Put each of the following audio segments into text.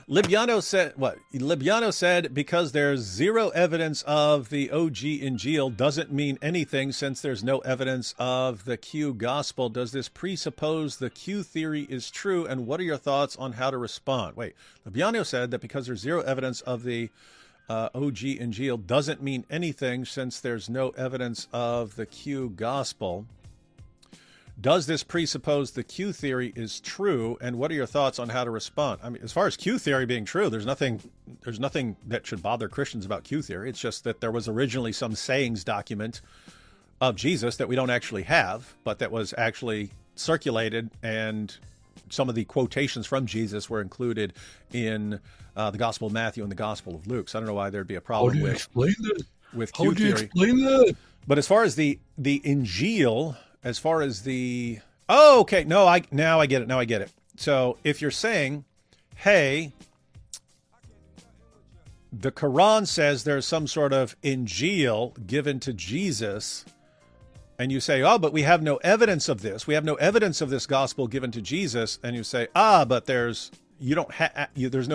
Libiano said what? Libiano said because there's zero evidence of the OG Injeel doesn't mean anything since there's no evidence of the Q gospel. Does this presuppose the Q theory is true? And what are your thoughts on how to respond? Wait, Libiano said that because there's zero evidence of the OG Injeel doesn't mean anything since there's no evidence of the Q gospel. Does this presuppose the Q theory is true, and what are your thoughts on how to respond? I mean, as far as Q theory being true, there's nothing that should bother Christians about Q theory. It's just that there was originally some sayings document of Jesus that we don't actually have, but that was actually circulated, and some of the quotations from Jesus were included in the Gospel of Matthew and the Gospel of Luke. So I don't know why there'd be a problem with Q theory. How do you explain that? But as far as the Injeel, as far as the, oh, okay, now I get it. So if you're saying, hey, the Quran says there's some sort of Injeel given to Jesus, and you say, oh, but we have no evidence of this. We have no evidence of this gospel given to Jesus, and you say, but there's no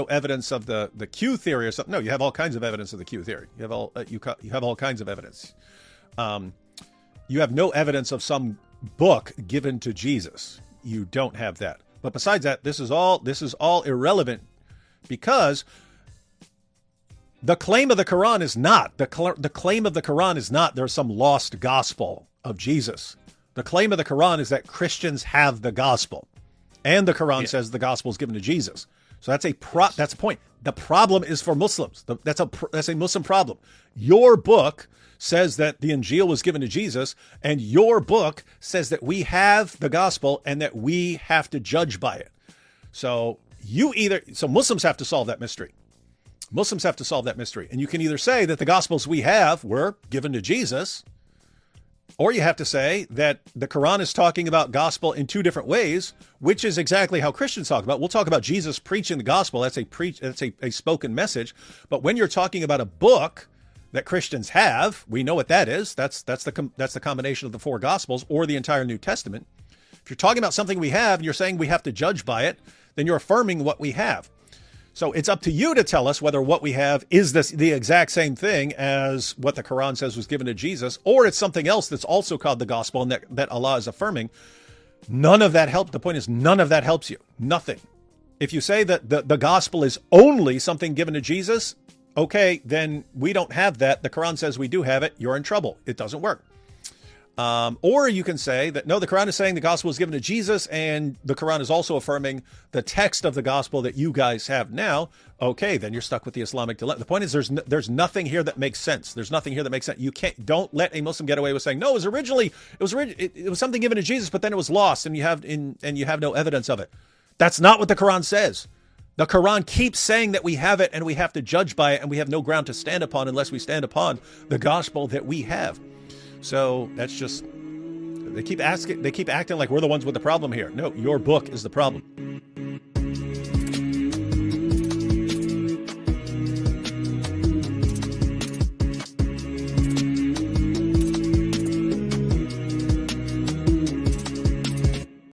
evidence of the Q theory or something. No, you have all kinds of evidence of the Q theory. You have all kinds of evidence. You have no evidence of some book given to Jesus. You don't have that. But besides that, this is all irrelevant, because the claim of the Quran is not the claim of the Quran is not there's some lost gospel of Jesus. The claim of the Quran is that Christians have the gospel, and the Quran says the gospel is given to Jesus. So that's a point. The problem is for Muslims. That's a Muslim problem. Your book says that the Injeel was given to Jesus, and your book says that we have the gospel and that we have to judge by it. So Muslims have to solve that mystery. Muslims have to solve that mystery. And you can either say that the gospels we have were given to Jesus, or you have to say that the Quran is talking about gospel in two different ways, which is exactly how Christians talk about. We'll talk about Jesus preaching the gospel. That's a spoken message. But when you're talking about a book that Christians have, we know what that is. That's the combination of the four gospels or the entire New Testament. If you're talking about something we have and you're saying we have to judge by it, then you're affirming what we have. So it's up to you to tell us whether what we have is the exact same thing as what the Quran says was given to Jesus, or it's something else that's also called the gospel and that Allah is affirming. None of that helps. The point is, none of that helps you. Nothing. If you say that the gospel is only something given to Jesus, okay, then we don't have that. The Quran says we do have it. You're in trouble. It doesn't work. Or you can say that, no, the Quran is saying the gospel is given to Jesus, and the Quran is also affirming the text of the gospel that you guys have now. Okay, then you're stuck with the Islamic dilemma. The point is, there's nothing here that makes sense. There's nothing here that makes sense. Don't let a Muslim get away with saying, no, it was something given to Jesus, but then it was lost, and you have no evidence of it. That's not what the Quran says. The Quran keeps saying that we have it and we have to judge by it, and we have no ground to stand upon unless we stand upon the gospel that we have. So that's just, they keep acting like we're the ones with the problem here. No, your book is the problem.